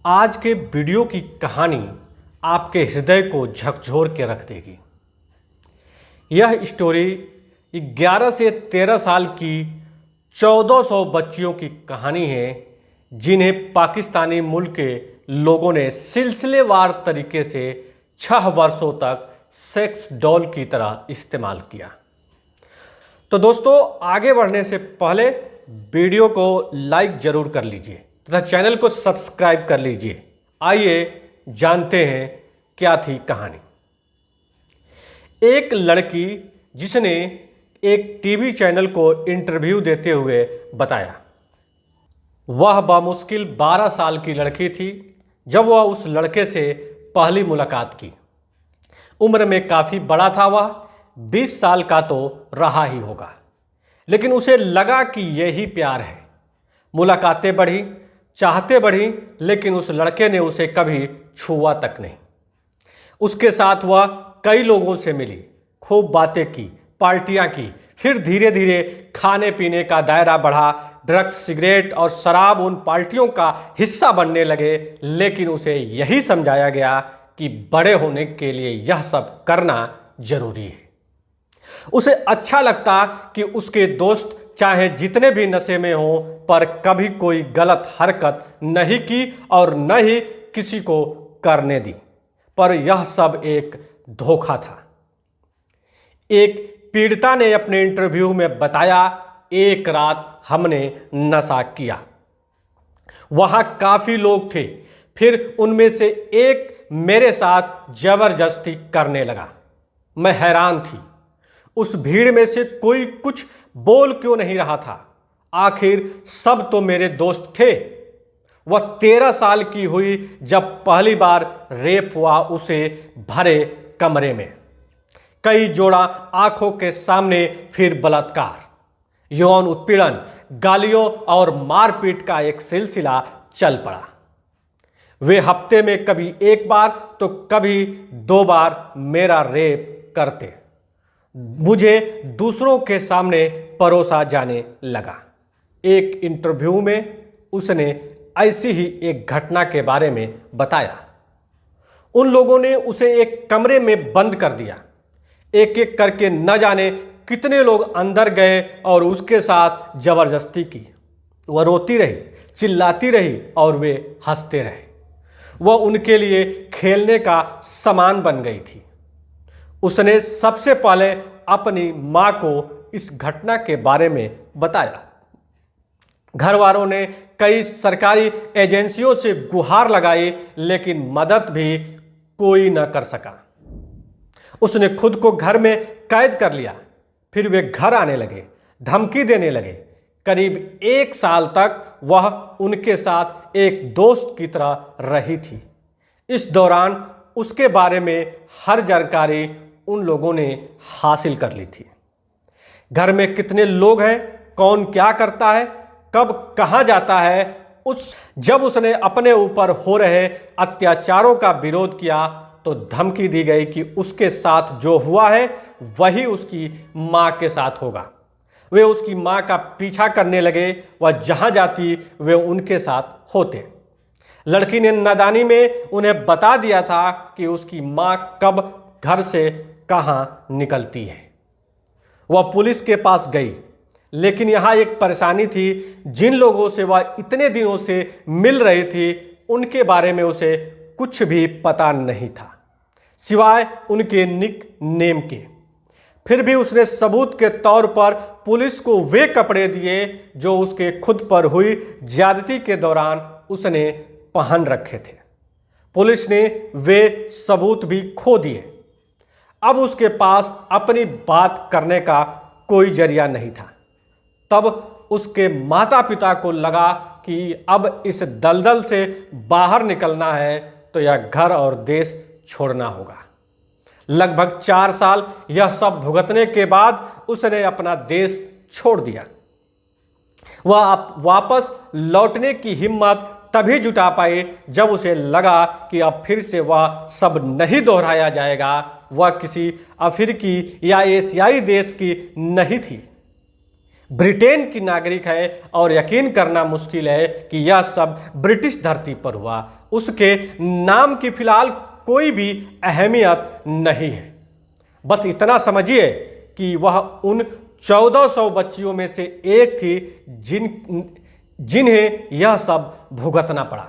आज के वीडियो की कहानी आपके हृदय को झकझोर के रख देगी। यह स्टोरी 11 से 13 साल की 1400 बच्चियों की कहानी है जिन्हें पाकिस्तानी मुल्क के लोगों ने सिलसिलेवार तरीके से 6 वर्षों तक सेक्स डॉल की तरह इस्तेमाल किया। तो दोस्तों, आगे बढ़ने से पहले वीडियो को लाइक जरूर कर लीजिए तथा चैनल को सब्सक्राइब कर लीजिए। आइए जानते हैं क्या थी कहानी। एक लड़की जिसने एक टीवी चैनल को इंटरव्यू देते हुए बताया, वह बामुश्किल 12 साल की लड़की थी जब वह उस लड़के से पहली मुलाकात की। उम्र में काफ़ी बड़ा था वह, 20 साल का तो रहा ही होगा, लेकिन उसे लगा कि यही प्यार है। मुलाकातें बढ़ी, चाहते बढ़ी, लेकिन उस लड़के ने उसे कभी छुआ तक नहीं। उसके साथ वह कई लोगों से मिली, खूब बातें की, पार्टियां की, फिर धीरे धीरे खाने पीने का दायरा बढ़ा। ड्रग्स, सिगरेट और शराब उन पार्टियों का हिस्सा बनने लगे, लेकिन उसे यही समझाया गया कि बड़े होने के लिए यह सब करना जरूरी है। उसे अच्छा लगता कि उसके दोस्त चाहे जितने भी नशे में हों, पर कभी कोई गलत हरकत नहीं की और न ही किसी को करने दी। पर यह सब एक धोखा था। एक पीड़िता ने अपने इंटरव्यू में बताया, एक रात हमने नशा किया। वहां काफी लोग थे, फिर उनमें से एक मेरे साथ जबरदस्ती करने लगा। मैं हैरान थी, उस भीड़ में से कोई कुछ बोल क्यों नहीं रहा था। आखिर सब तो मेरे दोस्त थे। वह 13 साल की हुई जब पहली बार रेप हुआ, उसे भरे कमरे में, कई जोड़ा आंखों के सामने, फिर बलात्कार, यौन उत्पीड़न, गालियों और मारपीट का एक सिलसिला चल पड़ा। वे हफ्ते में कभी एक बार तो कभी 2 बार मेरा रेप करते। मुझे दूसरों के सामने परोसा जाने लगा। एक इंटरव्यू में उसने ऐसी ही एक घटना के बारे में बताया। उन लोगों ने उसे एक कमरे में बंद कर दिया। एक एक करके न जाने कितने लोग अंदर गए और उसके साथ जबरदस्ती की। वह रोती रही, चिल्लाती रही और वे हंसते रहे। वह उनके लिए खेलने का सामान बन गई थी। उसने सबसे पहले अपनी मां को इस घटना के बारे में बताया। घर वालों ने कई सरकारी एजेंसियों से गुहार लगाई, लेकिन मदद भी कोई न कर सका। उसने खुद को घर में कैद कर लिया। फिर वे घर आने लगे, धमकी देने लगे। करीब 1 साल तक वह उनके साथ एक दोस्त की तरह रही थी। इस दौरान उसके बारे में हर जानकारी उन लोगों ने हासिल कर ली थी। घर में कितने लोग हैं, कौन क्या करता है, कब कहां जाता है। जब उसने अपने ऊपर हो रहे अत्याचारों का विरोध किया तो धमकी दी गई कि उसके साथ जो हुआ है वही उसकी मां के साथ होगा। वे उसकी मां का पीछा करने लगे। वह जहां जाती वे उनके साथ होते। लड़की ने नादानी में उन्हें बता दिया था कि उसकी मां कब घर से कहां निकलती है। वह पुलिस के पास गई, लेकिन यहां एक परेशानी थी। जिन लोगों से वह इतने दिनों से मिल रही थी, उनके बारे में उसे कुछ भी पता नहीं था, सिवाय उनके निक नेम के। फिर भी उसने सबूत के तौर पर पुलिस को वे कपड़े दिए जो उसके खुद पर हुई ज्यादती के दौरान उसने पहन रखे थे। पुलिस ने वे सबूत भी खो दिए। अब उसके पास अपनी बात करने का कोई जरिया नहीं था। तब उसके माता पिता को लगा कि अब इस दलदल से बाहर निकलना है तो यह घर और देश छोड़ना होगा। लगभग 4 साल यह सब भुगतने के बाद उसने अपना देश छोड़ दिया। वह वापस लौटने की हिम्मत तभी जुटा पाई जब उसे लगा कि अब फिर से वह सब नहीं दोहराया जाएगा। वह किसी अफ्रीकी या एशियाई देश की नहीं थी, ब्रिटेन की नागरिक है और यकीन करना मुश्किल है कि यह सब ब्रिटिश धरती पर हुआ। उसके नाम की फिलहाल कोई भी अहमियत नहीं है। बस इतना समझिए कि वह उन 1400 बच्चियों में से एक थी जिन्हें यह सब भुगतना पड़ा।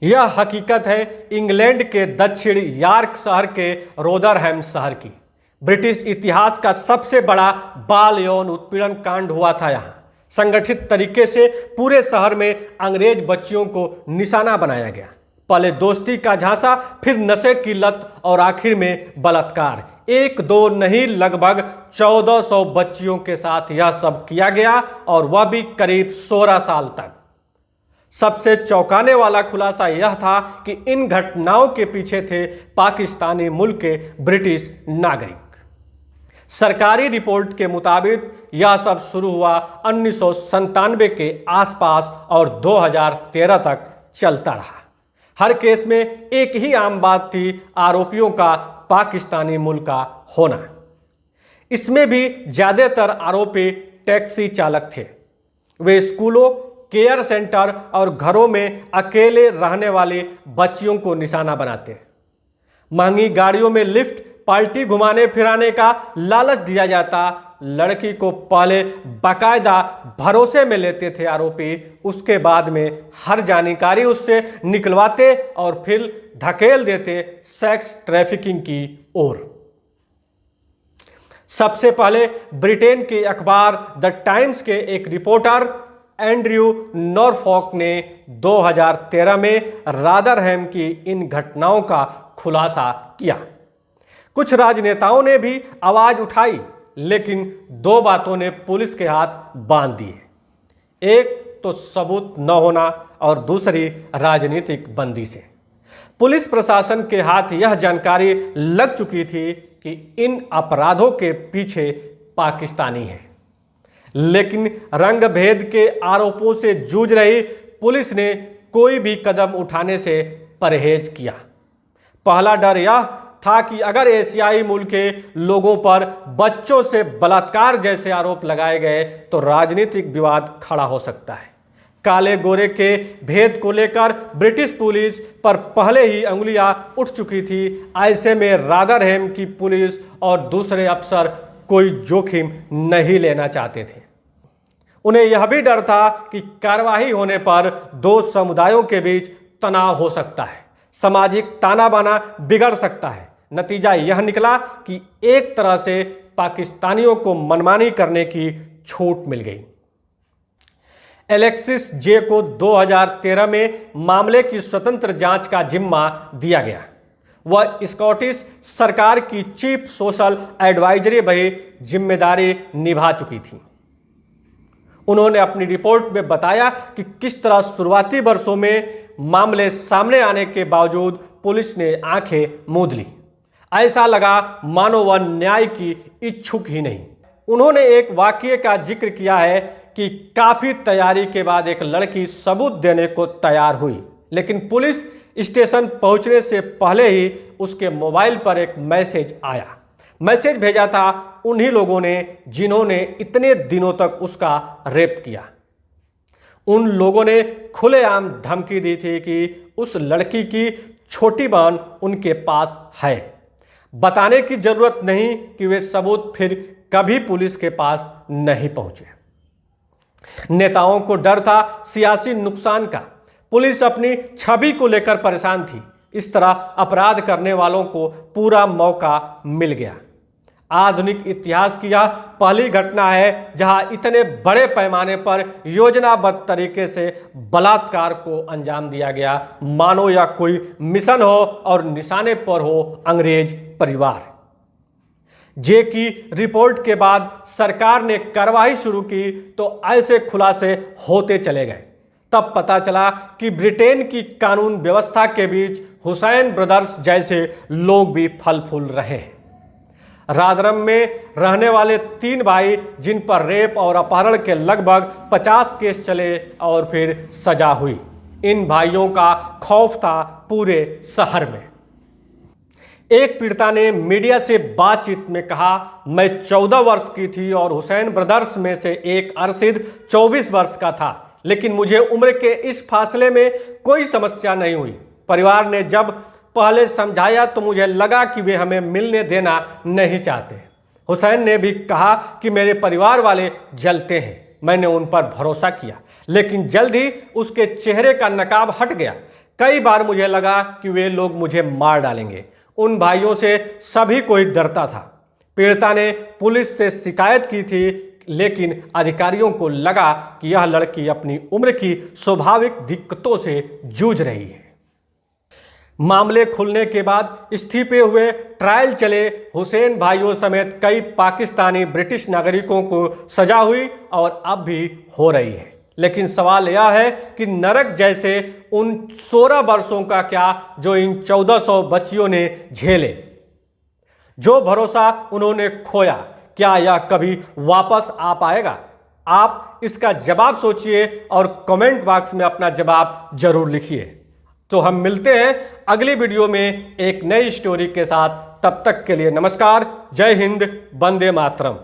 यह हकीकत है इंग्लैंड के दक्षिण यॉर्क शहर के रोदरहैम शहर की। ब्रिटिश इतिहास का सबसे बड़ा बाल यौन उत्पीड़न कांड हुआ था यहाँ। संगठित तरीके से पूरे शहर में अंग्रेज बच्चियों को निशाना बनाया गया। पहले दोस्ती का झांसा, फिर नशे की लत और आखिर में बलात्कार। एक दो नहीं, लगभग 1400 बच्चियों के साथ यह सब किया गया और वह भी करीब 16 साल तक। सबसे चौंकाने वाला खुलासा यह था कि इन घटनाओं के पीछे थे पाकिस्तानी मूल के ब्रिटिश नागरिक। सरकारी रिपोर्ट के मुताबिक यह सब शुरू हुआ 1997 के आसपास और 2013 तक चलता रहा। हर केस में एक ही आम बात थी, आरोपियों का पाकिस्तानी मूल का होना। इसमें भी ज्यादातर आरोपी टैक्सी चालक थे। वे स्कूलों, केयर सेंटर और घरों में अकेले रहने वाली बच्चियों को निशाना बनाते। महंगी गाड़ियों में लिफ्ट, पार्टी घुमाने फिराने का लालच दिया जाता। लड़की को पहले बाकायदा भरोसे में लेते थे आरोपी, उसके बाद में हर जानकारी उससे निकलवाते और फिर धकेल देते सेक्स ट्रैफिकिंग की ओर। सबसे पहले ब्रिटेन के अखबार द टाइम्स के एक रिपोर्टर एंड्रयू नॉरफॉक ने 2013 में रॉदरहैम की इन घटनाओं का खुलासा किया। कुछ राजनेताओं ने भी आवाज उठाई, लेकिन दो बातों ने पुलिस के हाथ बांध दिए। एक तो सबूत न होना और दूसरी राजनीतिक बंदिशें। पुलिस प्रशासन के हाथ यह जानकारी लग चुकी थी कि इन अपराधों के पीछे पाकिस्तानी हैं, लेकिन रंग भेद के आरोपों से जूझ रही पुलिस ने कोई भी कदम उठाने से परहेज किया। पहला डर यह था कि अगर एशियाई मूल के लोगों पर बच्चों से बलात्कार जैसे आरोप लगाए गए तो राजनीतिक विवाद खड़ा हो सकता है। काले गोरे के भेद को लेकर ब्रिटिश पुलिस पर पहले ही अंगुलियां उठ चुकी थी। ऐसे में रॉदरहैम की पुलिस और दूसरे अफसर कोई जोखिम नहीं लेना चाहते थे। उन्हें यह भी डर था कि कार्रवाई होने पर दो समुदायों के बीच तनाव हो सकता है, सामाजिक ताना बाना बिगड़ सकता है। नतीजा यह निकला कि एक तरह से पाकिस्तानियों को मनमानी करने की छूट मिल गई। एलेक्सिस जे को 2013 में मामले की स्वतंत्र जांच का जिम्मा दिया गया। वह स्कॉटिश सरकार की चीफ सोशल एडवाइजरी भी जिम्मेदारी निभा चुकी थी। उन्होंने अपनी रिपोर्ट में बताया कि किस तरह शुरुआती वर्षों में मामले सामने आने के बावजूद पुलिस ने आंखें मूंद ली। ऐसा लगा मानो वह न्याय की इच्छुक ही नहीं। उन्होंने एक वाकये का जिक्र किया है कि काफी तैयारी के बाद एक लड़की सबूत देने को तैयार हुई, लेकिन पुलिस स्टेशन पहुंचने से पहले ही उसके मोबाइल पर एक मैसेज आया। मैसेज भेजा था उन्हीं लोगों ने जिन्होंने इतने दिनों तक उसका रेप किया। उन लोगों ने खुलेआम धमकी दी थी कि उस लड़की की छोटी बहन उनके पास है। बताने की जरूरत नहीं कि वे सबूत फिर कभी पुलिस के पास नहीं पहुंचे। नेताओं को डर था सियासी नुकसान का। पुलिस अपनी छवि को लेकर परेशान थी। इस तरह अपराध करने वालों को पूरा मौका मिल गया। आधुनिक इतिहास की यह पहली घटना है जहां इतने बड़े पैमाने पर योजनाबद्ध तरीके से बलात्कार को अंजाम दिया गया, मानो या कोई मिशन हो और निशाने पर हो अंग्रेज परिवार। जे की रिपोर्ट के बाद सरकार ने कार्रवाई शुरू की तो ऐसे खुलासे होते चले गए। तब पता चला कि ब्रिटेन की कानून व्यवस्था के बीच हुसैन ब्रदर्स जैसे लोग भी फल फूल रहे हैं। रॉदरहैम में रहने वाले 3 भाई जिन पर रेप और अपहरण के लगभग 50 केस चले और फिर सजा हुई। इन भाइयों का खौफ था पूरे शहर में। एक पीड़िता ने मीडिया से बातचीत में कहा, मैं 14 वर्ष की थी और हुसैन ब्रदर्स में से एक अरशीद 24 वर्ष का था। लेकिन मुझे उम्र के इस फासले में कोई समस्या नहीं हुई। परिवार ने जब पहले समझाया तो मुझे लगा कि वे हमें मिलने देना नहीं चाहते। हुसैन ने भी कहा कि मेरे परिवार वाले जलते हैं। मैंने उन पर भरोसा किया, लेकिन जल्द ही उसके चेहरे का नकाब हट गया। कई बार मुझे लगा कि वे लोग मुझे मार डालेंगे। उन भाइयों से सभी कोई डरता था। पीड़िता ने पुलिस से शिकायत की थी, लेकिन अधिकारियों को लगा कि यह लड़की अपनी उम्र की स्वाभाविक दिक्कतों से जूझ रही है। मामले खुलने के बाद इस्तीफे हुए, ट्रायल चले। हुसैन भाइयों समेत कई पाकिस्तानी ब्रिटिश नागरिकों को सजा हुई और अब भी हो रही है। लेकिन सवाल यह है कि नरक जैसे उन 16 वर्षों का क्या जो इन 1400 बच्चियों ने झेले। जो भरोसा उन्होंने खोया, क्या यह कभी वापस आ पाएगा? आप इसका जवाब सोचिए और कमेंट बॉक्स में अपना जवाब जरूर लिखिए। तो हम मिलते हैं अगली वीडियो में एक नई स्टोरी के साथ। तब तक के लिए नमस्कार, जय हिंद, वंदे मातरम।